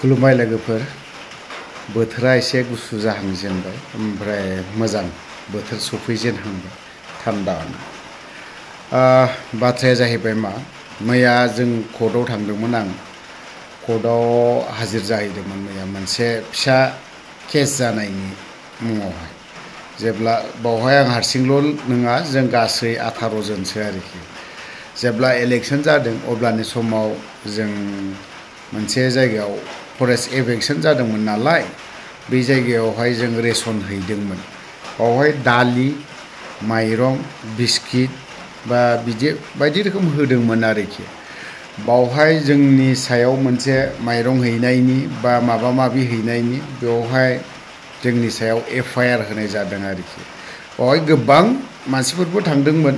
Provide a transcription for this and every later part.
खुलुमबाय लोगोफोर बोथोरा एसे गुसु जाहांजेनबाय ओमफ्राय मोजां बोथोर सफैजेनहांबाय थान्दानो बाथ्राया जाहैबाय मा मैया जों कर्टआव थांदोंमोन आं कर्टआव हाजिर जाहैदोंमोन मैया मोनसे फिसा केस जानायनि मुङावहाय जेब्ला बावहाय आं हारसिंल' नङा जों गासै 18 जनसो आरोखि जेब्ला इलेक्शन जादों अब्लानि समाव जों मोनसे जायगायाव फरेस्ट इभेक्शन जादोंमोन नालाय बे जायगायावहाय जों रेशन हैदोंमोन बावहाय दालि माइरं बिस्किट बा बिदि बायदि रोखोम होदोंमोन आरोखि बावहाय जोंनि सायाव मोनसे माइरं हैनायनि बा माबा माबि हैनायनि बेवहाय जोंनि सायाव एफआईआर होनाय जादों आरोखि बावहाय गोबां मानसिफोरबो थांदोंमोन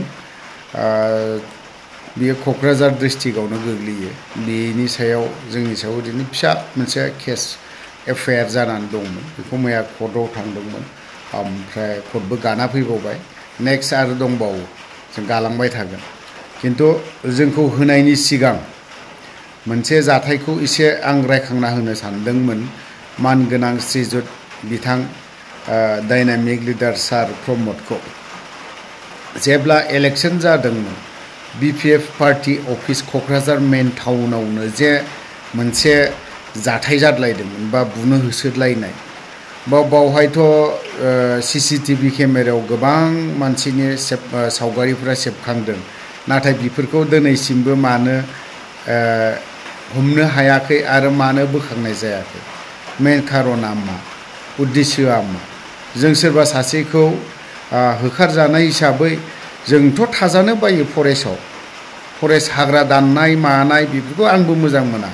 बियो क'क्राझार डिस्ट्रिक्टआवनो गोग्लैयो बेनि सायाव जोंनि सायाव ओरैनो फिसा मोनसे केस एफआईआर जानानै दंमोन बेखौ मैया कर्टआव थांदोंमोन ओमफ्राय कर्टबो गाना फैबावबाय नेक्स्ट आरो दंबावो जों गालांबाय थागोन किन्तु जोंखौ होनायनि सिगां मोनसे जाथायखौ एसे आं रायखांना होनो सानदोंमोन मानगोनां श्रीजुत बिथां डायनामिक लिडार सार प्रमदखौ जेब्ला इलेक्शन जादोंमोन बीपीएफ पार्टी अफिस क'क्राझार मेन टाउनावनो जे मोनसे जाथाय जादलायदोंमोन बा बुनो होसोदलायनाय बावहायथ' सीसीटीवी केमेरायाव गोबां मानसिनि सावगारिफोरा सेबखांदों नाथाय बेफोरखौ दिनैसिमबो मानो हमनो हायाखै आरो मानो बोखांनाय जायाखै मेन खारना मा उद्देश्यआ मा जों सोरबा सासेखौ होखारजानाय हिसाबै जोंथ' थाजानो बायो फरेस्ट हाग्रा दाननाय मानाय बेफोरखौ आंबो मोजां मोना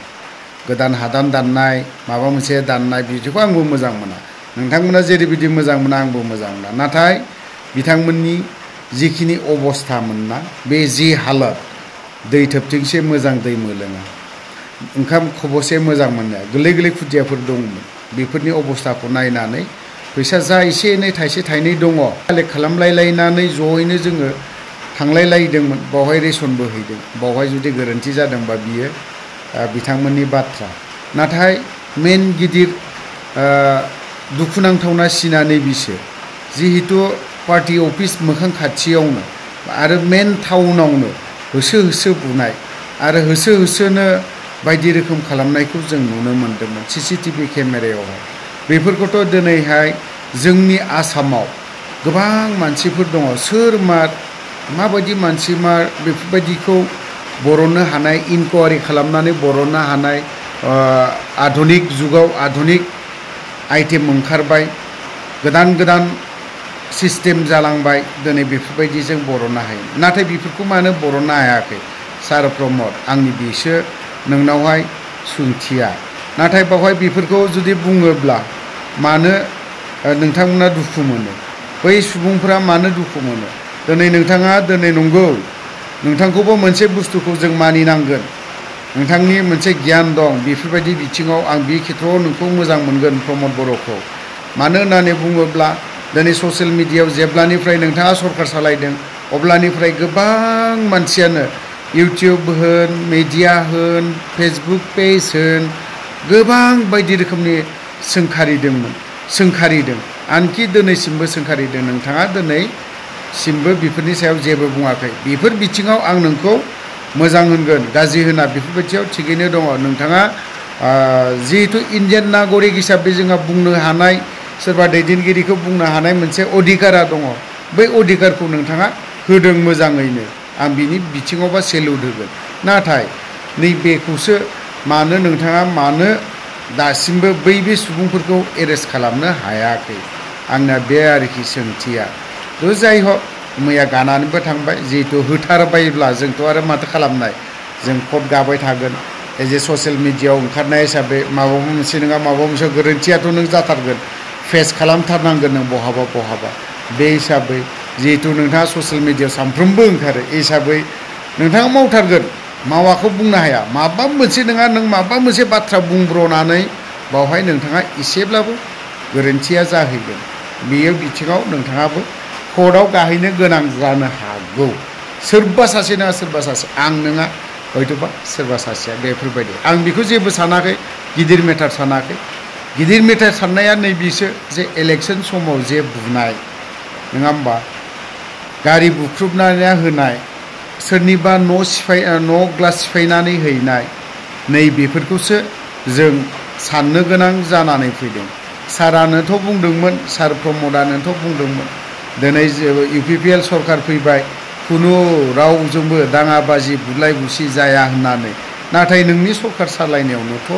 गोदान हादान दाननाय माबा मोनसे दाननाय बिदिखौ आंबो मोजां मोना नोंथांमोना जेरैबायदि मोजां मोना आंबो मोजां मोना नाथाय बिथांमोननि जिखिनि अबस्थामोनना बे जि हालत दै थोबथिंसे मोजां दै मोलोङा ओंखाम खबसे मोजां मोननाया गोरलै गोरलै खुदियाफोर दंमोन बेफोरनि अबस्थाखौ नायनानै फैसा जा एसे एनै थाइसे थाइनै दङ कालेक्ट खालामलायलायनानै जयैनो जोङो थांलायलायदोंमोन बावहाय रेशनबो हैदों बावहाय जुदि गोरोन्थि जादोंबा बियो बिथांमोननि बाथ्रा नाथाय मेन गिदिर दुखुनांथावना सिना नैबिसो जिहेतु पार्टी अफिस मोखां खाथियावनो आरो मेन टाउनावनो होसो होसो बुनाय आरो होसो होसोनो बायदि रोखोम खालामनायखौ जों नुनो मोन्दोंमोन सीसीटीवी केमेरायावहाय बेफोरखौथ' दिनैहाय जोंनि आसामाव गोबां मानसिफोर दङ सोर माबायदि मानसि बेफोरबायदिखौ बरननो हानाय इनकुवारि खालामनानै बरननो हानाय आधुनिक जुगाव आधुनिक आइटेम ओंखारबाय गोदान गोदान सिस्टेम जालांबाय दिनै बेफोरबायदि जों बरननो हायो नाथाय बेफोरखौ मानो बरननो हायाखै सार प्रमद आंनि बेसो नोंनावहाय सोंथिया नाथाय बावहाय बेफोरखौ जुदि बुङोब्ला मानो नोंथांमोना दुखु मोनो बै सुबुंफोरा मानो दुखु मोनो दिनै नोंथाङा दिनै नंगौ नोंथांखौबो मोनसे बुस्थुखौ जों मानिनांगोन नोंथांनि मोनसे गियान दं बेफोरबायदि बिथिङाव आं बे खेत्रआव नोंखौ मोजां मोनगोन प्रमद बर'खौ मानो होननानै बुङोब्ला दिनै ससियेल मिडियायाव जेब्लानिफ्राय नोंथाङा सरकार सालायदों अब्लानिफ्राय गोबां मानसियानो इउटिउब होन मिडिया होन फेसबुक पेज होन गोबां बायदि रोखोमनि सोंखारिदों आनखि दिनैसिमबो सोंखारिदों नोंथाङा दिनैसिमबो बेफोरनि सायाव जेबो बुङाखै बेफोर बिथिङाव आं नोंखौ मोजां होनगोन गाज्रि होना बेफोरबायदियाव थिगैनो दङ नोंथाङा जिहेतु इन्डियान नागरिक हिसाबै जोंहा बुंनो हानाय सोरबा दैदेनगिरिखौ बुंनो हानाय मोनसे अधिकारा दङ बै अधिकारखौ नोंथाङा होदों मोजाङैनो आं बिनि बिथिङावबा सेलुट होगोन नाथाय नैबेखौसो मानो दासिमबो बे सुबुंफोरखौ एरेस्ट खालामनो हायाखै आंना बे आरोखि सोंथिया थ' जाय हक मैया गानानैबो थांबाय जिहेतु होथारबायब्ला जोंथ' आरो माथो खालामनाय जों कर्ट गाबाय थागोन एज ए ससियेल मिडियायाव ओंखारनाय हिसाबै माबा मोनसे नङा माबा मोनसे गोरोन्थियाथ' नों जाथारगोन फेस खालामथारनांगोन नों बहाबा बे हिसाबै जिहेतु नोंथाङा ससियेल मिडियायाव सानफ्रोमबो ओंखारो हिसाबै नोंथाङा मावथारगोन मावाखौ बुंनो हाया माबा मोनसे नङा नों माबा मोनसे बाथ्रा बुंब्रनानै बावहाय नोंथाङा एसेब्लाबो गोरोन्थिया जाहैगोन बेयो बिथिङाव नोंथाङाबो कर्टआव गाहैनो गोनां जानो हागौ सोरबा सासे नङा सोरबा सासे आं नङा हयथ'बा सोरबा सासेया बेफोरबायदि आं बेखौ जेबो सानाखै गिदिर मेटार सानाखै गिदिर मेटार साननाया नैबेसो जे इलेक्सन समाव जे बुनाय नङा होमबा गारि बुख्रुबनानै होनाय सोरनिबा न' ग्लास सिफायनानै हैनाय नै बेफोरखौसो जों साननो गोनां जानानै फैदों सारानोथ' बुंदोंमोन सार प्रमदानोथ' बुंदोंमोन दिनै UPPL सरकार फैबाय खुनु रावजोंबो दाङाबाजि बुलाय बुसि जाया होननानै नाथाय नोंनि सरकार सालायनायावनोथ'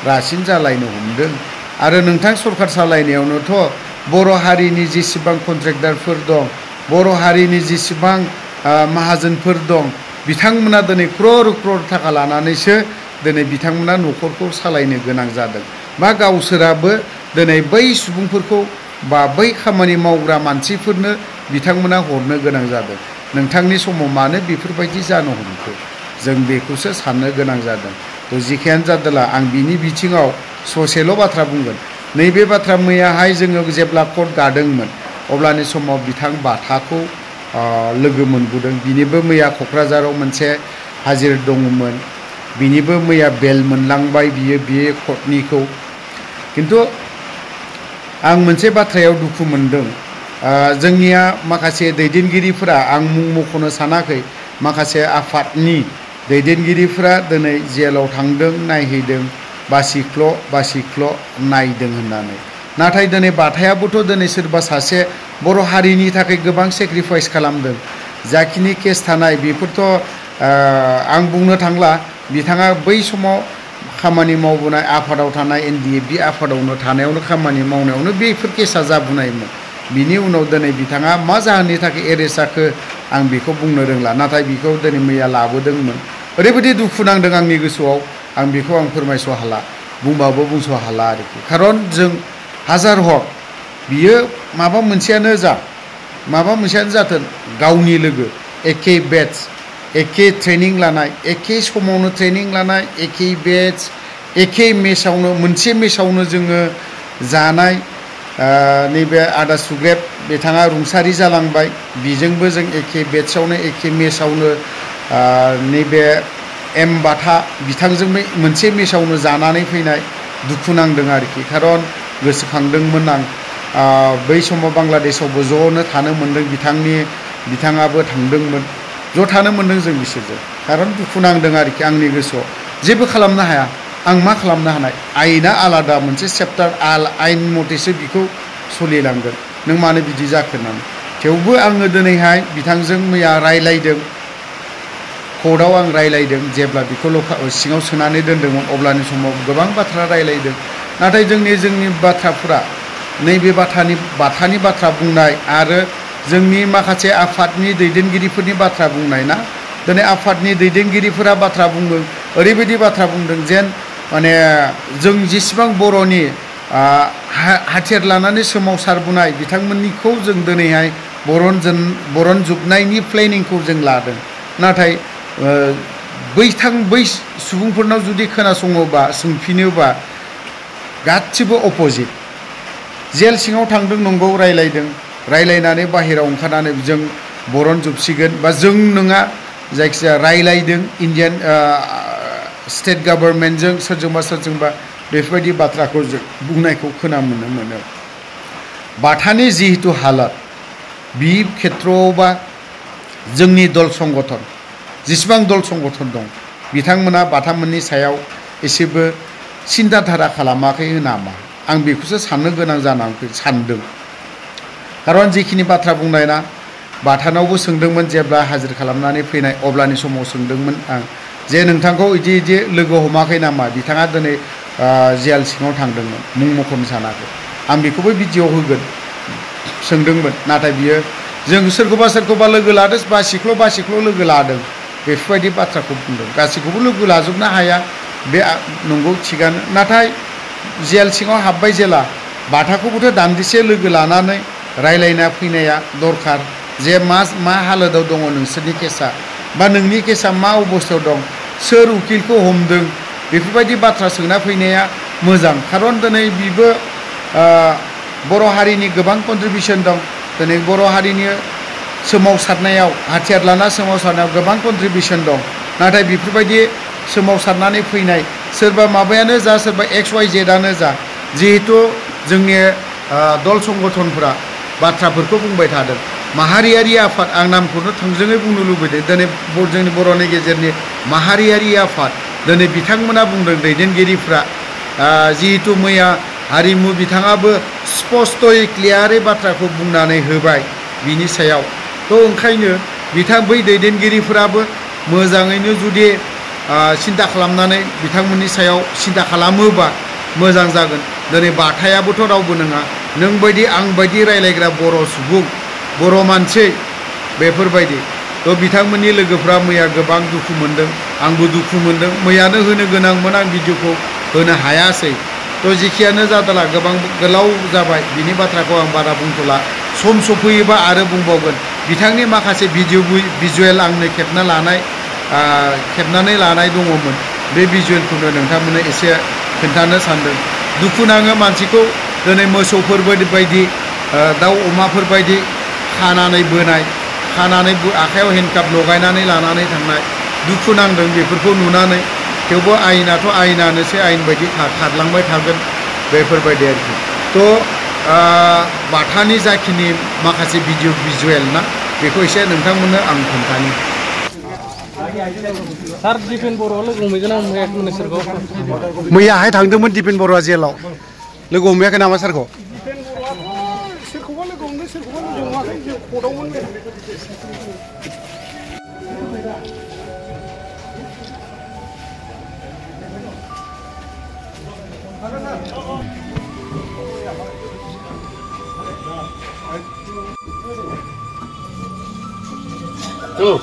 रासिन जालायनो हमदों आरो नोंथां सरकार सालायनायावनोथ' बर' हारिनि जेसेबां कन्ट्रेक्टरफोर दं बर' हारिनि जेसेबां माहाजोनफोर दं बिथांमोना दिनै क्रर थाखा लानानैसो दिनै बिथांमोना न'खरखौ सालायनो गोनां जादों बा गावसोराबो दिनै बै सुबुंफोरखौ बा बै खामानि मावग्रा मानसिफोरनो बिथांमोना हरनो गोनां जादों नोंथांनि समाव मानो बेफोरबायदि जानो हमखो जों बेखौसो साननो गोनां जादों थ' जिखियानो जादोला आं बिनि बिथिङाव ससेल' बाथ्रा बुंगोन नैबे बाथ्रा मैयाहाय जोङो जेब्ला कर्ट गादोंमोन अब्लानि समाव बिथां बाथाखौ लोगो मोनबोदों बिनिबो मैया क'क्राझाराव मोनसे हाजिर दङमोन बिनिबो मैया बेल मोनलांबाय बियो कर्टनिखौ खिन्थु आं मोनसे बाथ्रायाव दुखु मोनदों जोंनिया माखासे दैदेनगिरिफोरा आं मुं मख'नो सानाखै माखासे आफादनि दैदेनगिरिफोरा दिनै जेलाव थांदों नायहैदों बासिख्ल' नायदों होननानै नाथाय दिनै बाथायाबोथ' दिनै सोरबा सासे बर' हारिनि थाखाय गोबां सेक्रिफाइस खालामदों जाखिनि केस थानाय बेफोरथ' आं बुंनो थांला बिथाङा बै समाव खामानि मावबोनाय आफादाव थानाय NDA आफादावनो थानायावनो खामानि मावनायावनो बेफोर केसा जाबोनायमोन बिनि उनाव दिनै बिथाङा मा जाहोननि थाखाय एरेस्ट जाखो आं बेखौ बुंनो रोंला नाथाय बेखौ दिनै मैया लाबोदोंमोन ओरैबायदि दुखु नांदों आंनि गोसोआव आं बेखौ आं फोरमायस' हाला बुंबाबो बुंस' हाला आरोखि खारन जों हाजार हक बियो माबा मोनसेयानो जाथों गावनि लोगो एखे बेच एखे ट्रेनिं लानाय एखे समावनो ट्रेनिं लानाय एखे बेच एखे मेचआवनो मोनसे मेचआवनो जोङो जानाय नैबे आदा सुग्रेब बिथाङा रुंसारि जालांबाय बिजोंबो जों एखे बेचआवनो एखे मेचआवनो नैबे एम बाथा बिथांजोंबो मोनसे मेचआवनो जानानै फैनाय दुखु नांदों आरोखि खारन गोसोखांदोंमोन आं बै समाव बांलादेशआवबो ज'नो थानो मोन्दों बिथाङाबो थांदोंमोन ज' थानो मोन्दों जों बिसोरजों खारन दुखु नांदों आरोखि आंनि गोसोआव जेबो खालामनो हाया आं मा खालामनो हानाय आयेना आलादा मोनसे चेप्टार आयेन मथेसो बिखौ सोलिलांगोन नों मानो बिदि जाखो होननानै थेवबो आङो दिनैहाय बिथांजों मैया रायलायदों कर्टआव आं रायलायदों जेब्ला बिखौ सिङाव सोनानै दोनदोंमोन अब्लानि समाव गोबां बाथ्रा रायलायदों नाथाय जोंनि बाथ्राफोरा नैबे बाथानि बाथ्रा बुंनाय आरो जोंनि माखासे आफादनि दैदेनगिरिफोरनि बाथ्रा बुंनाय ना दिनै आफादनि दैदेनगिरिफोरा बाथ्रा बुंदों ओरैबायदि बाथ्रा बुंदों जेन माने जों जेसेबां बर'नि हाथियार लानानै सोमावसारबोनाय बिथांमोननिखौ जों दिनैहाय बरनजोबनायनि प्लेनिंखौ जों लादों नाथाय बै सुबुंफोरनाव जुदि खोनासङोबा सोंफिनोबा गासिबो अपोजिट जेल सिङाव थांदों नंगौ रायलायनानै बाहेरायाव ओंखारनानै जों बरनजोबसिगोन बा जों नङा जायखिजाया रायलायदों इन्डियान स्टेट गभर्नमेन्टजों सोरजोंबा बेफोरबायदि बाथ्राखौ जों बुंनायखौ खोनानो मोनो बाथानि जिहेतु हालत बि खेथ्रआवबा जोंनि दल संगठन जेसेबां दल संगठन दं बिथांमोना बाथामोननि सायाव एसेबो सिन्ताधारा खालामाखै नामा आं बेखौसो साननो गोनां जानानै सानदों खारन जिखिनि बाथ्रा बुंनाय ना बाथानावबो सोंदोंमोन जेब्ला हाजिर खालामनानै फैनाय अब्लानि समाव सोंदोंमोन आं जे नोंथांखौ इदि लोगो हमाखै नामा बिथाङा दिनै जेल सिङाव थांदोंमोन मुं मख'नो सानाखै आं बेखौबो भिडिअ होगोन सोंदोंमोन नाथाय बियो जों सोरखौबा लोगो लादों बासिख्ल' लोगो लादों बेफोरबायदि बाथ्राखौ बुंदों गासैखौबो लोगो लाजोबनो हाया बे नंगौ थिगानो नाथाय जेल सिङाव हाबबाय जेला बाथाखौबोथ' दान्दिसे लोगो लानानै रायलायना फैनाया दरखार जे मा हालोदाव दङ नोंसोरनि केसा बा नोंनि केसा मा अबस्थायाव दं सोर उकिलखौ हमदों बेफोरबायदि बाथ्रा सोंना फैनाया मोजां खारन दिनै बिबो बर' हारिनि गोबां कन्ट्रिबिउसन दं दिनै बर' हारिनि सोमावसारनायाव हाथियार लाना सोमावसारनायाव गोबां कन्ट्रिबिउसन दं नाथाय बेफोरबायदि सोमावसारनानै फैनाय सोरबा माबायानो जा सोरबा XYZआनो जा जिहेतु जोंनि दल संगठनफोरा बाथ्राफोरखौ बुंबाय थादों माहारियारि आफाद आं नामखौनो थोंजोङै बुंनो लुबैदों दिनै जोंनि बर'नि गेजेरनि माहारियारि आफाद दिनै बिथांमोना बुंदों दैदेनगिरिफ्रा जिहेतु मैया हारिमु बिथाङाबो स्पष्टयै क्लियारै बाथ्राखौ बुंनानै होबाय बिनि सायाव थ' ओंखायनो बै दैदेनगिरिफोराबो मोजाङैनो जुदि सिन्था खालामनानै बिथांमोननि सायाव सिन्था खालामोबा मोजां जागोन दिनै बाथायाबोथ' रावबो नङा नों बायदि आं बायदि रायलायग्रा बर' सुबुं बर' मानसि बेफोरबायदि थ' बिथांमोननि लोगोफ्रा मैया गोबां दुखु मोनदों आंबो दुखु मोनदों मैयानो होनो गोनांमोन आं भिडिअखौ होनो हायासै थ' जेखियानो जादोला गोबां गोलाव जाबाय बिनि बाथ्राखौ आं बारा बुंथ'ला सम सफैयोबा आरो बुंबावगोन बिथांनि माखासे भिजुवेल आंनो खेबनानै लानाय दङमोन बे भिजुवेलखौनो नोंथांमोननो एसे खोन्थानो सानदों दुखु नाङो मानसिखौ दिनै मोसौफोर बायदि दाउ अमाफोर बायदि खानानै बोनाय खानानै आखायाव हेन्डकाप लगायनानै लानानै थांनाय दुखु नांदों बेफोरखौ नुनानै थेवबो आयेनाथ' आयेनानोसै आयेन बायदि खारलांबाय थागोन बेफोरबायदि आरोखि थ' बाथानि जाखिनि माखासे भिजुवेल ना बेखौ एसे नोंथांमोननो आं खोन्थानि सार दिपेन बर'आ लोगो हमहैगोन आं नोंसोरखौ मैयाहाय थांदोंमोन दिपेन बर'आ जेलाव लोगो हमहैयाखै नामा सारखौ दिपेन बर'आ सोरखौबा लोगो हमदों सोरखौबा लोगो हमाखै जों कर्टआवमोन Oh.